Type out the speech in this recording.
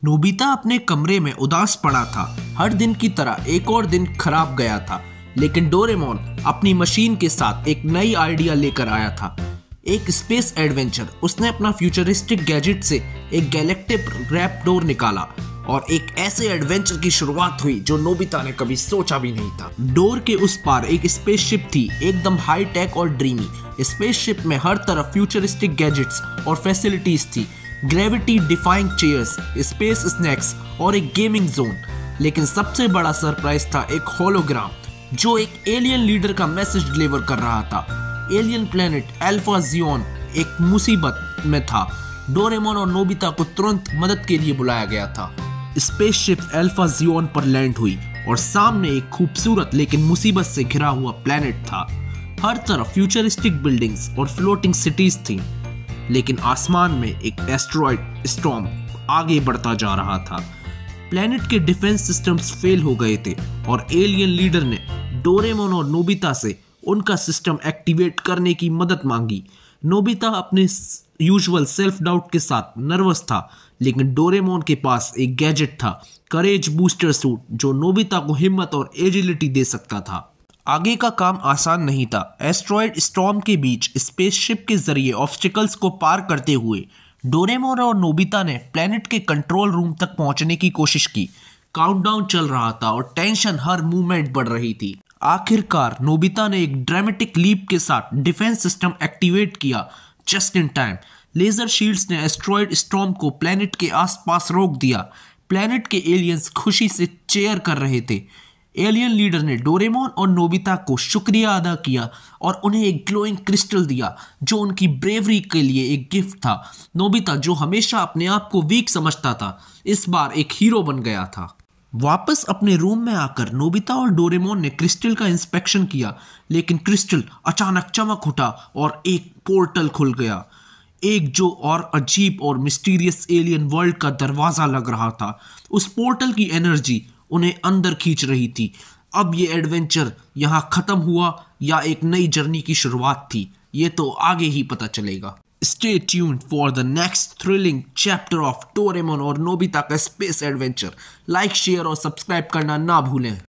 Nobita अपने कमरे में उदास पड़ा था। हर दिन की तरह एक और दिन खराब गया था, लेकिन डोरेमोन अपनी मशीन के साथ एक नई आइडिया लेकर आया था, एक स्पेस एडवेंचर। उसने अपना फ्यूचरिस्टिक गैजेट से एक गैलेक्टिक रैपडोर निकाला और एक ऐसे एडवेंचर की शुरुआत हुई जो नोबिता ने कभी सोचा भी नहीं था। डोर के उस पार एक स्पेसशिप थी, एकदम हाई टेक और ड्रीमी। स्पेसशिप में हर तरफ फ्यूचरिस्टिक गैजेट्स और फैसिलिटीज थी, gravity defying chairs, space snacks और एक गेमिंग जोन। लेकिन सबसे बड़ा सरप्राइज था एक होलोग्राम जो एक एलियन लीडर का मैसेज डिलीवर कर रहा था। एलियन प्लेनेट अल्फा जियोन एक मुसीबत में था। डोरेमोन और नोबिता को तुरंत मदद के लिए बुलाया गया था। स्पेसशिप अल्फा जियोन पर लैंड हुई और सामने एक खूबसूरत लेकिन मुसीबत से घिरा हुआ प्लेनेट था। हर तरफ फ्यूचरिस्टिक बिल्डिंग्स और फ्लोटिंग सिटीज थी, लेकिन आसमान में एक एस्टेरॉयड स्टॉर्म आगे बढ़ता जा रहा था। प्लेनेट के डिफेंस सिस्टम्स फेल हो गए थे और एलियन लीडर ने डोरेमोन और नोबिता से उनका सिस्टम एक्टिवेट करने की मदद मांगी। नोबिता अपने यूजुअल सेल्फ डाउट के साथ नर्वस था, लेकिन डोरेमोन के पास एक गैजेट था, करेज बूस्टर सूट, जो नोबिता को हिम्मत और एजिलिटी दे सकता था। आगे का काम आसान नहीं था। एस्टेरॉयड स्टॉर्म के बीच स्पेसशिप के जरिए ऑब्स्टिकल्स को पार करते हुए डोरेमोन और नोबिता ने प्लेनेट के कंट्रोल रूम तक पहुंचने की कोशिश की। काउंटडाउन चल रहा था और टेंशन हर मूवमेंट बढ़ रही थी। आखिरकार नोबिता ने एक ड्रामेटिक लीप के साथ डिफेंस सिस्टम एक्टिवेट किया, just in time. Laser shields ने एस्टेरॉयड स्टॉर्म को प्लेनेट के आसपास रोक दिया। प्लेनेट के एलियंस खुशी से चीयर कर रहे थे। एलियन लीडर ने डोरेमोन और नोबिता को शुक्रिया अदा किया और उन्हें एक ग्लोइंग क्रिस्टल दिया जो उनकी ब्रेवरी के लिए एक गिफ्ट था। नोबिता, जो हमेशा अपने आप को वीक समझता था, इस बार एक हीरो बन गया था। वापस अपने रूम में आकर नोबिता और डोरेमोन ने क्रिस्टल का इंस्पेक्शन किया, लेकिन क्रिस्टल अचानक चमक उठा और एक पोर्टल खुल गया, एक जो और अजीब और मिस्टीरियस एलियन वर्ल्ड का दरवाजा लग रहा था। उस पोर्टल की एनर्जी उन्हें अंदर खींच रही थी। अब ये एडवेंचर यहाँ खत्म हुआ या एक नई जर्नी की शुरुआत थी, ये तो आगे ही पता चलेगा। Stay tuned for the next thrilling chapter of Doraemon और नोबिता का स्पेस एडवेंचर। लाइक, शेयर और सब्सक्राइब करना ना भूलें।